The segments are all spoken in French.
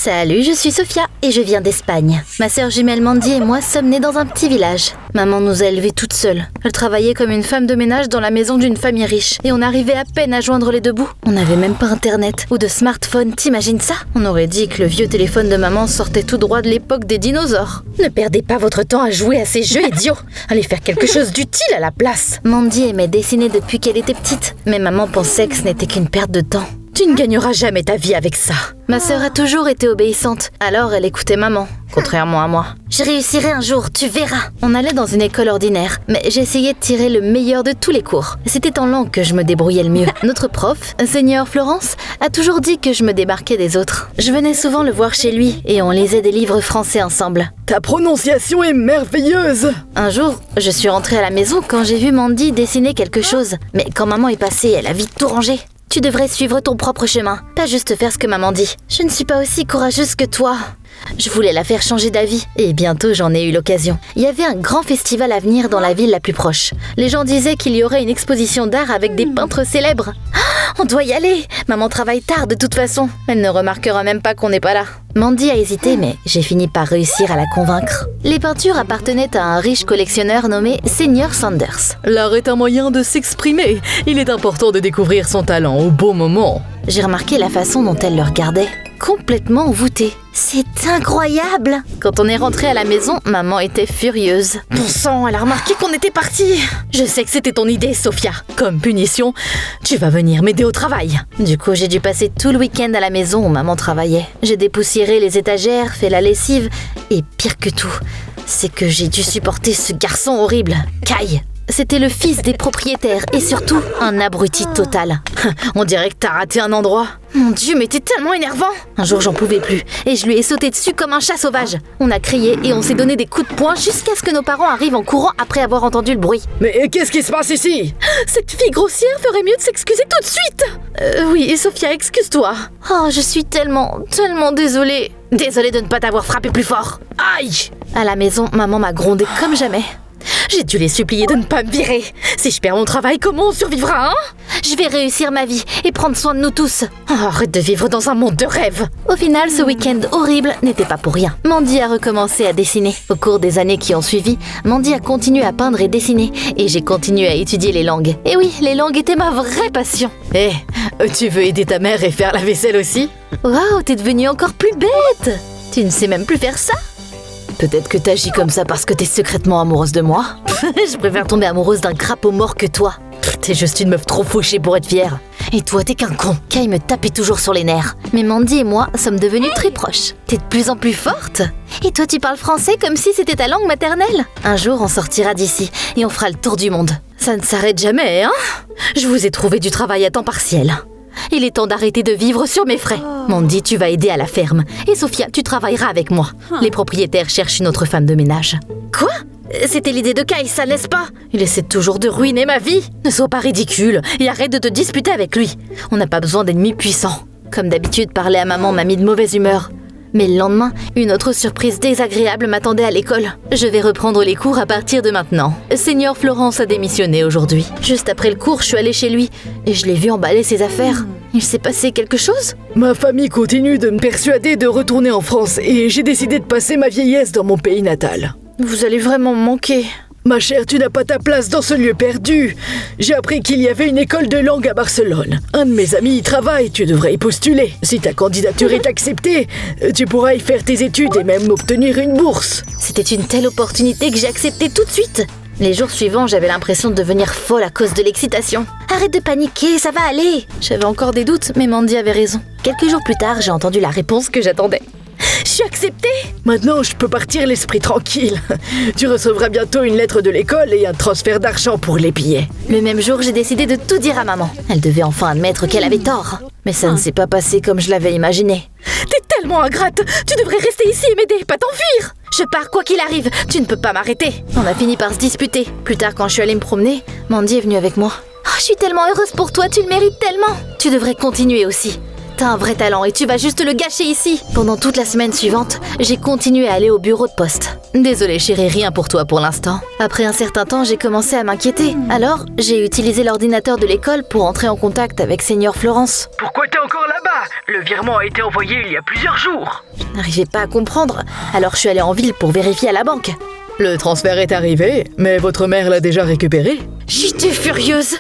Salut, je suis Sophia et je viens d'Espagne. Ma sœur jumelle Mandy et moi sommes nées dans un petit village. Maman nous a élevés toutes seules. Elle travaillait comme une femme de ménage dans la maison d'une famille riche et on arrivait à peine à joindre les deux bouts. On n'avait même pas internet ou de smartphone, t'imagines ça? On aurait dit que le vieux téléphone de maman sortait tout droit de l'époque des dinosaures. Ne perdez pas votre temps à jouer à ces jeux idiots. Allez faire quelque chose d'utile à la place. Mandy aimait dessiner depuis qu'elle était petite, mais maman pensait que ce n'était qu'une perte de temps. Tu ne gagneras jamais ta vie avec ça. Ma sœur a toujours été obéissante, alors elle écoutait maman, contrairement à moi. Je réussirai un jour, tu verras. On allait dans une école ordinaire, mais j'essayais de tirer le meilleur de tous les cours. C'était en langue que je me débrouillais le mieux. Notre prof, Seigneur Florence, a toujours dit que je me démarquais des autres. Je venais souvent le voir chez lui et on lisait des livres français ensemble. Ta prononciation est merveilleuse! Un jour, je suis rentrée à la maison quand j'ai vu Mandy dessiner quelque chose. Mais quand maman est passée, elle a vite tout rangé. Tu devrais suivre ton propre chemin, pas juste faire ce que maman dit. Je ne suis pas aussi courageuse que toi. Je voulais la faire changer d'avis, et bientôt j'en ai eu l'occasion. Il y avait un grand festival à venir dans la ville la plus proche. Les gens disaient qu'il y aurait une exposition d'art avec des peintres célèbres. On doit y aller! Maman travaille tard de toute façon. Elle ne remarquera même pas qu'on n'est pas là. Mandy a hésité, mais j'ai fini par réussir à la convaincre. Les peintures appartenaient à un riche collectionneur nommé Seigneur Sanders. L'art est un moyen de s'exprimer. Il est important de découvrir son talent au bon moment. J'ai remarqué la façon dont elle le regardait. Complètement envoûtée. C'est incroyable! Quand on est rentré à la maison, maman était furieuse. Bon sang, elle a remarqué qu'on était partis. Je sais que c'était ton idée, Sophia. Comme punition, tu vas venir m'aider au travail. Du coup, j'ai dû passer tout le week-end à la maison où maman travaillait. J'ai dépoussiéré les étagères, fait la lessive, et pire que tout, c'est que j'ai dû supporter ce garçon horrible, Kai. C'était le fils des propriétaires et surtout un abruti total. On dirait que t'as raté un endroit. Mon Dieu, mais t'es tellement énervant. Un jour, j'en pouvais plus et je lui ai sauté dessus comme un chat sauvage. On a crié et on s'est donné des coups de poing jusqu'à ce que nos parents arrivent en courant après avoir entendu le bruit. Mais qu'est-ce qui se passe ici? Cette fille grossière ferait mieux de s'excuser tout de suite. Oui, Sophia, excuse-toi. Oh, je suis tellement désolée. Désolée de ne pas t'avoir frappé plus fort. Aïe! À la maison, maman m'a grondée comme jamais. J'ai dû les supplier de ne pas me virer. Si je perds mon travail, comment on survivra, hein? Je vais réussir ma vie et prendre soin de nous tous. Oh, arrête de vivre dans un monde de rêves. Au final, ce week-end horrible n'était pas pour rien. Mandy a recommencé à dessiner. Au cours des années qui ont suivi, Mandy a continué à peindre et dessiner. Et j'ai continué à étudier les langues. Et oui, les langues étaient ma vraie passion. Tu veux aider ta mère et faire la vaisselle aussi? Waouh, t'es devenue encore plus bête! Tu ne sais même plus faire ça? Peut-être que t'agis comme ça parce que t'es secrètement amoureuse de moi. Je préfère tomber amoureuse d'un crapaud mort que toi. T'es juste une meuf trop fauchée pour être fière. Et toi, t'es qu'un con. Kai me tapait toujours sur les nerfs. Mais Mandy et moi sommes devenus très proches. T'es de plus en plus forte. Et toi, tu parles français comme si c'était ta langue maternelle. Un jour, on sortira d'ici et on fera le tour du monde. Ça ne s'arrête jamais, hein? Je vous ai trouvé du travail à temps partiel. Il est temps d'arrêter de vivre sur mes frais. Mandy, tu vas aider à la ferme. Et Sophia, tu travailleras avec moi. Les propriétaires cherchent une autre femme de ménage. Quoi? C'était l'idée de Kai, ça, n'est-ce pas? Il essaie toujours de ruiner ma vie. Ne sois pas ridicule et arrête de te disputer avec lui. On n'a pas besoin d'ennemis puissants. Comme d'habitude, parler à maman m'a mis de mauvaise humeur. Mais le lendemain, une autre surprise désagréable m'attendait à l'école. Je vais reprendre les cours à partir de maintenant. Seigneur Florence a démissionné aujourd'hui. Juste après le cours, je suis allée chez lui et je l'ai vu emballer ses affaires. Il s'est passé quelque chose? Ma famille continue de me persuader de retourner en France et j'ai décidé de passer ma vieillesse dans mon pays natal. Vous allez vraiment me manquer. Ma chère, tu n'as pas ta place dans ce lieu perdu. J'ai appris qu'il y avait une école de langue à Barcelone. Un de mes amis y travaille, tu devrais y postuler. Si ta candidature est acceptée, tu pourras y faire tes études et même obtenir une bourse. C'était une telle opportunité que j'ai accepté tout de suite. Les jours suivants, j'avais l'impression de devenir folle à cause de l'excitation. Arrête de paniquer, ça va aller. J'avais encore des doutes, mais Mandy avait raison. Quelques jours plus tard, j'ai entendu la réponse que j'attendais. Je suis acceptée! Maintenant, je peux partir l'esprit tranquille. Tu recevras bientôt une lettre de l'école et un transfert d'argent pour les billets. Le même jour, j'ai décidé de tout dire à maman. Elle devait enfin admettre qu'elle avait tort. Mais ça ne s'est pas passé comme je l'avais imaginé. T'es tellement ingrate! Tu devrais rester ici et m'aider, pas t'enfuir! Je pars quoi qu'il arrive, tu ne peux pas m'arrêter. On a fini par se disputer. Plus tard, quand je suis allée me promener, Mandy est venue avec moi. Oh, je suis tellement heureuse pour toi, tu le mérites tellement. Tu devrais continuer aussi. T'as un vrai talent et tu vas juste le gâcher ici. Pendant toute la semaine suivante, j'ai continué à aller au bureau de poste. Désolée chérie, rien pour toi pour l'instant. Après un certain temps, j'ai commencé à m'inquiéter. Alors, j'ai utilisé l'ordinateur de l'école pour entrer en contact avec Seigneur Florence. Pourquoi t'es encore là-bas? Le virement a été envoyé il y a plusieurs jours. Je n'arrivais pas à comprendre, alors je suis allée en ville pour vérifier à la banque. Le transfert est arrivé, mais votre mère l'a déjà récupéré. J'étais furieuse.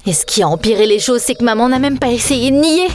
Et ce qui a empiré les choses, c'est que maman n'a même pas essayé de nier.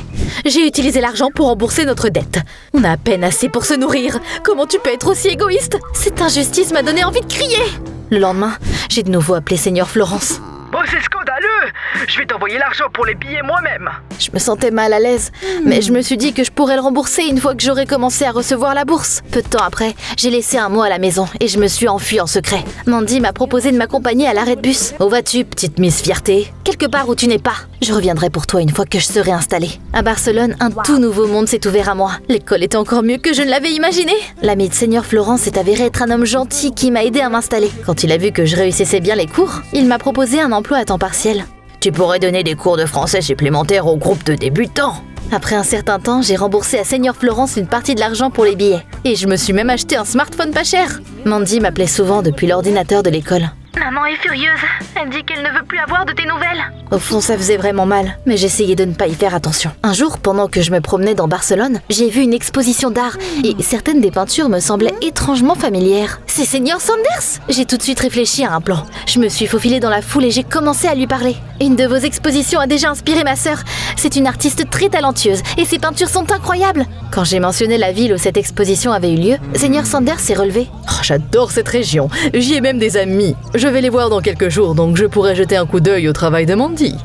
J'ai utilisé l'argent pour rembourser notre dette. On a à peine assez pour se nourrir. Comment tu peux être aussi égoïste? Cette injustice m'a donné envie de crier. Le lendemain, j'ai de nouveau appelé Seigneur Florence. Oh, c'est scandaleux! Je vais t'envoyer l'argent pour les billets moi-même. Je me sentais mal à l'aise, mais je me suis dit que je pourrais le rembourser une fois que j'aurais commencé à recevoir la bourse. Peu de temps après, j'ai laissé un mot à la maison et je me suis enfuie en secret. Mandy m'a proposé de m'accompagner à l'arrêt de bus. Où vas-tu, petite Miss Fierté? Quelque part où tu n'es pas. Je reviendrai pour toi une fois que je serai installée. À Barcelone, un tout nouveau monde s'est ouvert à moi. L'école était encore mieux que je ne l'avais imaginé. L'ami de Seigneur Florence s'est avéré être un homme gentil qui m'a aidé à m'installer. Quand il a vu que je réussissais bien les cours, il m'a proposé un emploi à temps partiel. Tu pourrais donner des cours de français supplémentaires au groupe de débutants. Après un certain temps, j'ai remboursé à Seigneur Florence une partie de l'argent pour les billets. Et je me suis même acheté un smartphone pas cher. Mandy m'appelait souvent depuis l'ordinateur de l'école. Maman est furieuse. Elle dit qu'elle ne veut plus avoir de tes nouvelles. Au fond, ça faisait vraiment mal, mais j'essayais de ne pas y faire attention. Un jour, pendant que je me promenais dans Barcelone, j'ai vu une exposition d'art et certaines des peintures me semblaient étrangement familières. C'est Seigneur Sanders! J'ai tout de suite réfléchi à un plan. Je me suis faufilée dans la foule et j'ai commencé à lui parler. Une de vos expositions a déjà inspiré ma sœur. C'est une artiste très talentueuse et ses peintures sont incroyables. Quand j'ai mentionné la ville où cette exposition avait eu lieu, Seigneur Sanders s'est relevé. Oh, j'adore cette région. J'y ai même des amis. Je vais les voir dans quelques jours, donc je pourrai jeter un coup d'œil au travail de Mandy.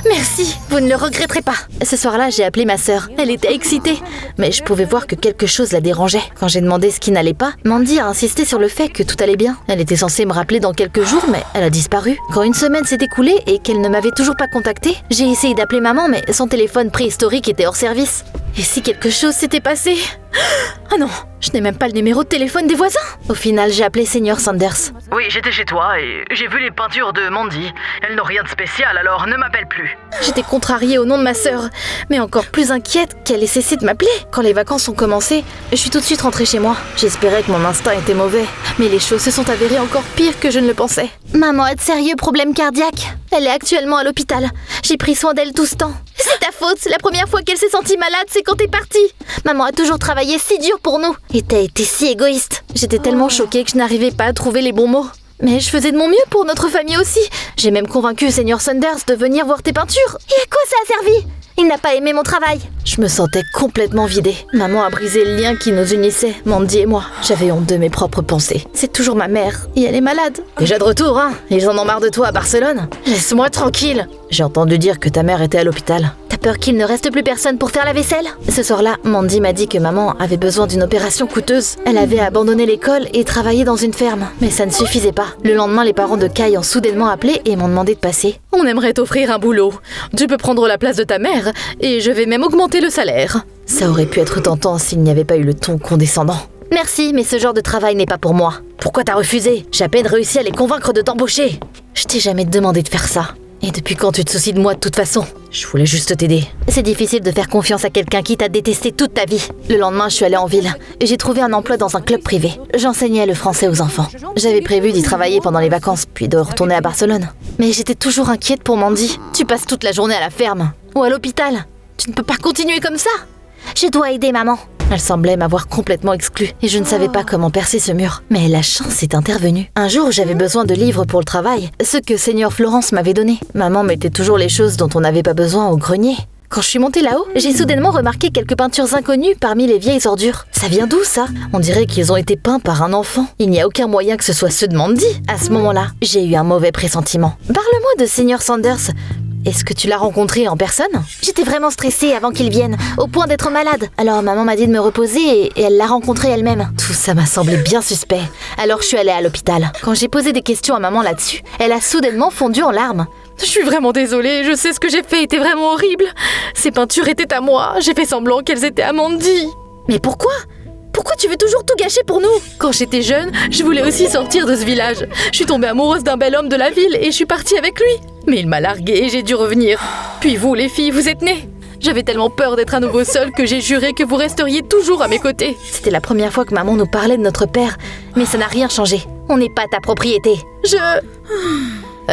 Merci, vous ne le regretterez pas. Ce soir-là, j'ai appelé ma sœur. Elle était excitée, mais je pouvais voir que quelque chose la dérangeait. Quand j'ai demandé ce qui n'allait pas, Mandy a insisté sur le fait que tout allait bien. Elle était censée me rappeler dans quelques jours, mais elle a disparu. Quand une semaine s'est écoulée et qu'elle ne m'avait toujours pas contactée, j'ai essayé d'appeler maman, mais son téléphone préhistorique était hors service. Et si quelque chose s'était passé? Ah non, je n'ai même pas le numéro de téléphone des voisins. Au final, j'ai appelé Seigneur Sanders. Oui, j'étais chez toi et j'ai vu les peintures de Mandy. Elles n'ont rien de spécial, alors ne m'appelle plus. J'étais contrariée au nom de ma sœur, mais encore plus inquiète qu'elle ait cessé de m'appeler. Quand les vacances ont commencé, je suis tout de suite rentrée chez moi. J'espérais que mon instinct était mauvais, mais les choses se sont avérées encore pires que je ne le pensais. Maman a de sérieux problèmes cardiaques. Elle est actuellement à l'hôpital. J'ai pris soin d'elle tout ce temps. C'est ta faute, la première fois qu'elle s'est sentie malade, c'est quand t'es partie. Maman a toujours travaillé si dur pour nous. Et t'as été si égoïste. J'étais tellement choquée que je n'arrivais pas à trouver les bons mots. Mais je faisais de mon mieux pour notre famille aussi. J'ai même convaincu Seigneur Sanders de venir voir tes peintures. Et à quoi ça a servi? Il n'a pas aimé mon travail. Je me sentais complètement vidée. Maman a brisé le lien qui nous unissait, Mandy et moi. J'avais honte de mes propres pensées. C'est toujours ma mère, et elle est malade. Déjà de retour, hein? Ils en ont marre de toi à Barcelone. Laisse-moi tranquille. J'ai entendu dire que ta mère était à l'hôpital. T'as peur qu'il ne reste plus personne pour faire la vaisselle? Ce soir-là, Mandy m'a dit que maman avait besoin d'une opération coûteuse. Elle avait abandonné l'école et travaillé dans une ferme. Mais ça ne suffisait pas. Le lendemain, les parents de Kai ont soudainement appelé et m'ont demandé de passer. On aimerait t'offrir un boulot. Tu peux prendre la place de ta mère et je vais même augmenter le salaire. Ça aurait pu être tentant s'il n'y avait pas eu le ton condescendant. Merci, mais ce genre de travail n'est pas pour moi. Pourquoi t'as refusé? J'ai à peine réussi à les convaincre de t'embaucher. Je t'ai jamais demandé de faire ça. Et depuis quand tu te soucies de moi de toute façon? Je voulais juste t'aider. C'est difficile de faire confiance à quelqu'un qui t'a détesté toute ta vie. Le lendemain, je suis allée en ville et j'ai trouvé un emploi dans un club privé. J'enseignais le français aux enfants. J'avais prévu d'y travailler pendant les vacances, puis de retourner à Barcelone. Mais j'étais toujours inquiète pour Mandy. Tu passes toute la journée à la ferme ou à l'hôpital. Tu ne peux pas continuer comme ça. Je dois aider maman. Elle semblait m'avoir complètement exclue et je ne savais pas comment percer ce mur. Mais la chance est intervenue. Un jour, j'avais besoin de livres pour le travail, ceux que Seigneur Florence m'avait donnés. Maman mettait toujours les choses dont on n'avait pas besoin au grenier. Quand je suis montée là-haut, j'ai soudainement remarqué quelques peintures inconnues parmi les vieilles ordures. Ça vient d'où ça? On dirait qu'ils ont été peints par un enfant. Il n'y a aucun moyen que ce soit ceux de Mandy. À ce moment-là, j'ai eu un mauvais pressentiment. Parle-moi de Seigneur Sanders. Est-ce que tu l'as rencontré en personne? J'étais vraiment stressée avant qu'il vienne, au point d'être malade. Alors maman m'a dit de me reposer et elle l'a rencontré elle-même. Tout ça m'a semblé bien suspect. Alors je suis allée à l'hôpital. Quand j'ai posé des questions à maman là-dessus, elle a soudainement fondu en larmes. Je suis vraiment désolée, je sais ce que j'ai fait était vraiment horrible. Ces peintures étaient à moi, j'ai fait semblant qu'elles étaient à Mandy. Mais pourquoi? Pourquoi tu veux toujours tout gâcher pour nous? Quand j'étais jeune, je voulais aussi sortir de ce village. Je suis tombée amoureuse d'un bel homme de la ville et je suis partie avec lui. Mais il m'a larguée et j'ai dû revenir. Puis vous, les filles, vous êtes nées. J'avais tellement peur d'être à nouveau seule que j'ai juré que vous resteriez toujours à mes côtés. C'était la première fois que maman nous parlait de notre père, mais ça n'a rien changé. On n'est pas ta propriété.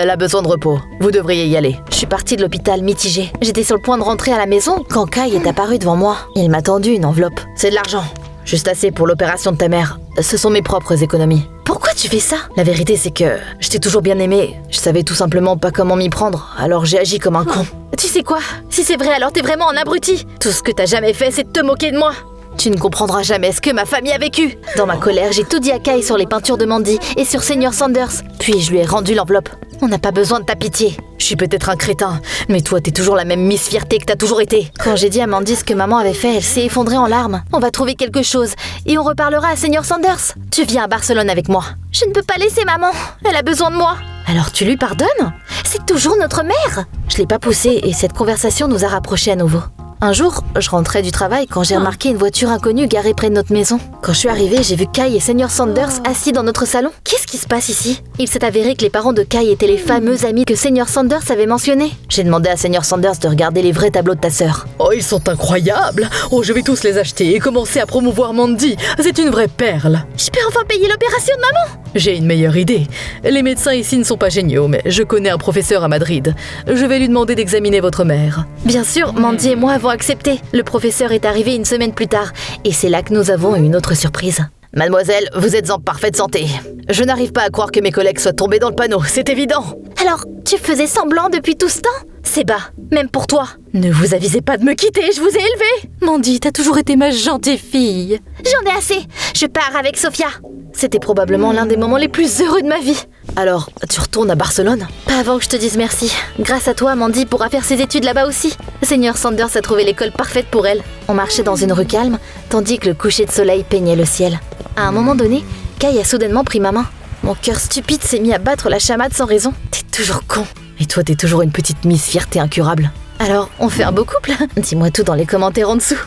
Elle a besoin de repos. Vous devriez y aller. Je suis partie de l'hôpital mitigée. J'étais sur le point de rentrer à la maison quand Kai est apparu devant moi. Il m'a tendu une enveloppe. C'est de l'argent. Juste assez pour l'opération de ta mère. Ce sont mes propres économies. Pourquoi tu fais ça? La vérité, c'est que je t'ai toujours bien aimé. Je savais tout simplement pas comment m'y prendre, alors j'ai agi comme un con. Tu sais quoi? Si c'est vrai, alors t'es vraiment un abruti. Tout ce que t'as jamais fait, c'est de te moquer de moi. Tu ne comprendras jamais ce que ma famille a vécu. Dans ma colère, j'ai tout dit à Kai sur les peintures de Mandy et sur Seigneur Sanders. Puis je lui ai rendu l'enveloppe. On n'a pas besoin de ta pitié. Je suis peut-être un crétin, mais toi t'es toujours la même Miss Fierté que t'as toujours été. Quand j'ai dit à Mandy ce que maman avait fait, elle s'est effondrée en larmes. On va trouver quelque chose et on reparlera à Seigneur Sanders. Tu viens à Barcelone avec moi. Je ne peux pas laisser maman. Elle a besoin de moi. Alors tu lui pardonnes? C'est toujours notre mère. Je l'ai pas poussée et cette conversation nous a rapprochés à nouveau. Un jour, je rentrais du travail quand j'ai remarqué une voiture inconnue garée près de notre maison. Quand je suis arrivée, j'ai vu Kai et Seigneur Sanders assis dans notre salon. Qu'est-ce qui se passe ici? Il s'est avéré que les parents de Kai étaient les fameux amis que Seigneur Sanders avait mentionnés. J'ai demandé à Seigneur Sanders de regarder les vrais tableaux de ta sœur. Oh, ils sont incroyables. Oh, je vais tous les acheter et commencer à promouvoir Mandy. C'est une vraie perle. Je peux enfin payer l'opération de maman? J'ai une meilleure idée. Les médecins ici ne sont pas géniaux, mais je connais un professeur à Madrid. Je vais lui demander d'examiner votre mère. Bien sûr, Mandy et moi avons accepté. Le professeur est arrivé une semaine plus tard, et c'est là que nous avons eu une autre surprise. Mademoiselle, vous êtes en parfaite santé. Je n'arrive pas à croire que mes collègues soient tombés dans le panneau, c'est évident. Alors, tu faisais semblant depuis tout ce temps? C'est bas, même pour toi. Ne vous avisez pas de me quitter, je vous ai élevée. Mandy, t'as toujours été ma gentille fille. J'en ai assez, je pars avec Sophia. C'était probablement l'un des moments les plus heureux de ma vie. Alors, tu retournes à Barcelone? Pas avant que je te dise merci. Grâce à toi, Mandy pourra faire ses études là-bas aussi. Seigneur Sanders a trouvé l'école parfaite pour elle. On marchait dans une rue calme, tandis que le coucher de soleil peignait le ciel. À un moment donné, Kai a soudainement pris ma main. Mon cœur stupide s'est mis à battre la chamade sans raison. T'es toujours con. Et toi, t'es toujours une petite Miss Fierté incurable. Alors, on fait un beau couple? Dis-moi tout dans les commentaires en dessous.